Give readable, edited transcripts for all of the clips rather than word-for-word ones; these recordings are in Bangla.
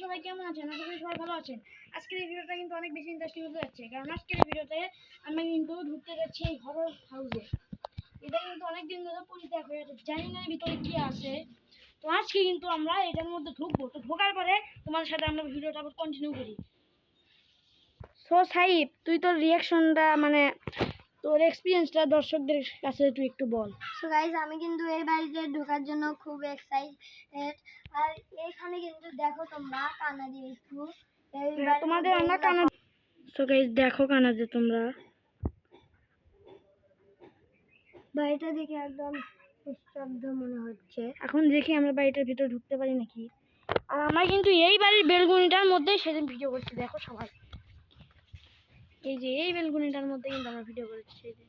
সবাই কেমন আছেন? আশা করি সবাই ভালো আছেন। আজকের এই ভিডিওটা কিন্তু অনেক বেশি ইন্টারেস্টিং হতে যাচ্ছে, কারণ আজকের এই ভিডিওতে আমি কিন্তু ঢুকতে যাচ্ছি এই হরর হাউসে। এটা কিন্তু অনেকদিন ধরে পরিত্যাগ হয়ে আছে, জানি না ভিতরে কি আছে। তো আজকে কিন্তু আমরা এটার মধ্যে ঢুকবো। তো ঢোকার পরে তোমাদের সাথে আমরা ভিডিওটা আবার কন্টিনিউ করি। সো সাইব, তুই তোর রিয়াকশনটা মানে তোর এক্সপিরিয়েন্সটা দর্শকদের কাছে তুই একটু বল। সো গাইস, আমি কিন্তু এই বাড়িতে ঢোকার জন্য খুব এক্সাইটেড। আর এখানে কিন্তু দেখো তোমরা কানাডি একটু তোমাদের আমরা কানা। সো গাইস দেখো কানাডি তোমরা, বাড়িটা দেখে একদম নিস্তব্ধ মনে হচ্ছে। এখন দেখি আমরা বাড়িটার ভিতরে ঢুকতে পারি নাকি। আর আমরা কিন্তু এই বাড়ির বেলগুনিটার মধ্যে সেদিন ভিডিও করছি, দেখো সবাই। এই যে এই বেলগুনিটার মধ্যে কিন্তু আমরা ভিডিও করেছি সেদিন।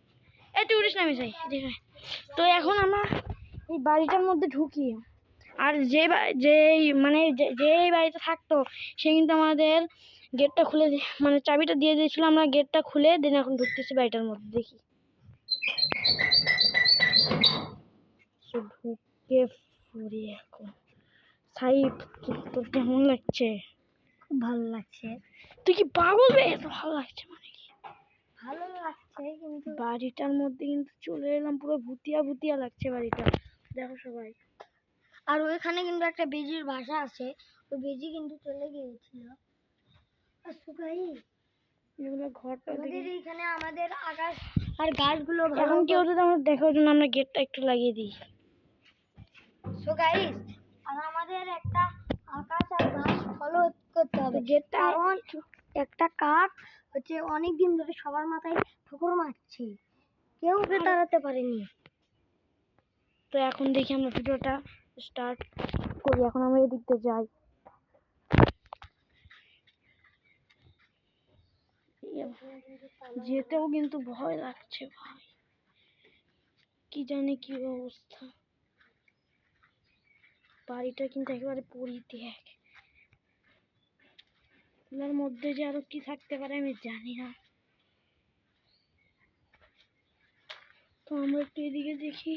এই টুরিস্ট নামে যাই দেখে। তো এখন আমরা এই বাড়িটার মধ্যে ঢুকি। আর যে মানে যে এই বাড়িতে থাকতো সে কিন্তু আমাদের গেটটা খুলে মানে চাবিটা দিয়ে দিয়েছিল। আমরা গেটটা খুলে দিন এখন ঢুকতেছি বাড়িটার মধ্যে। দেখি ঢুকে ফুরি এখন। সাইব, তোর কেমন লাগছে? খুব ভালো লাগছে। তুই কি পাগল রে? এত ভালো লাগছে মানে কি? ভালো লাগছে, কিন্তু বাড়িটার মধ্যে কিন্তু চলে এলাম, পুরো ভুতিয়া ভুতিয়া লাগছে বাড়িটা, দেখো সবাই। আর ওইখানে কিন্তু একটা বেজির বাসা আছে, ওই বেজি কিন্তু চলে গিয়েছিল। এগুলো ঘরটা আমাদের এইখানে আমাদের আকাশ আর গাছগুলো এখন কি হচ্ছে আমরা দেখার জন্য আমরা গেটটা একটু লাগিয়ে দিই। সো গাইস, আর আমাদের একটা আকাশ আর গাছ ফলো করতে হবে গেটটা, কারণ একটা কাক হচ্ছে অনেকদিন ধরে সবার মাথায় ঠোকর মারছে, কেউ ওকে তাড়াতে পারেনি। তো এখন দেখি আমরা ভিডিওটা স্টার্ট করি। এখন আমরা এদিক দিয়ে যাই। যেতেও কিন্তু ভয় লাগছে ভাই, কি জানি কি অবস্থা। বাড়িটা কিন্তু একেবারে পরিত্যাগ, এর মধ্যে যে আরো কি থাকতে পারে আমি জানি না। তো আমরা একটু এদিকে দেখি।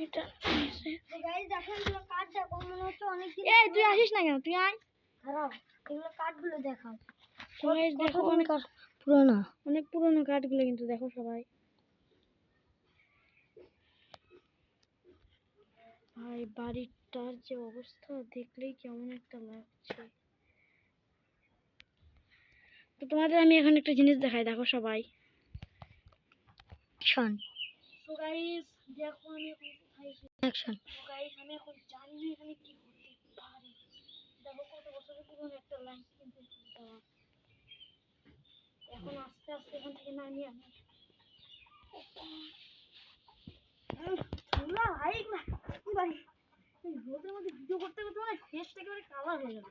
এটা গাইস দেখেন, এগুলো কাঠ দেখো, মনে হচ্ছে অনেকদিন। এই তুই আসিস না কেন? তুই আয়। দাঁড়াও, এগুলো কাঠগুলো দেখাও। সবাই দেখো অনেক পুরোনো, অনেক পুরোনো কাঠগুলো কিন্তু দেখো সবাই। ভাই বাড়িটার যে অবস্থা দেখলেই কেমন একটা লাগছে। তো তোমাদের আমি এখন একটা জিনিস দেখাই, দেখো সবাই। অ্যাকশন সো গাইস দেখো আমি এখন কোথায় এসেছি। অ্যাকশন সো গাইস আমি এখন জানি না এখানে কি হতে পারে। দেখো কত বছরের পুরনো একটা লাইন কিন্তু দেওয়া। এখন আস্তে আস্তে এখান থেকে নামিয়ে আনি। ভাই কি ভাই, এই রোদের মধ্যে ভিডিও করতে করতে মানে ফেসটা একেবারে কালার হয়ে গেল।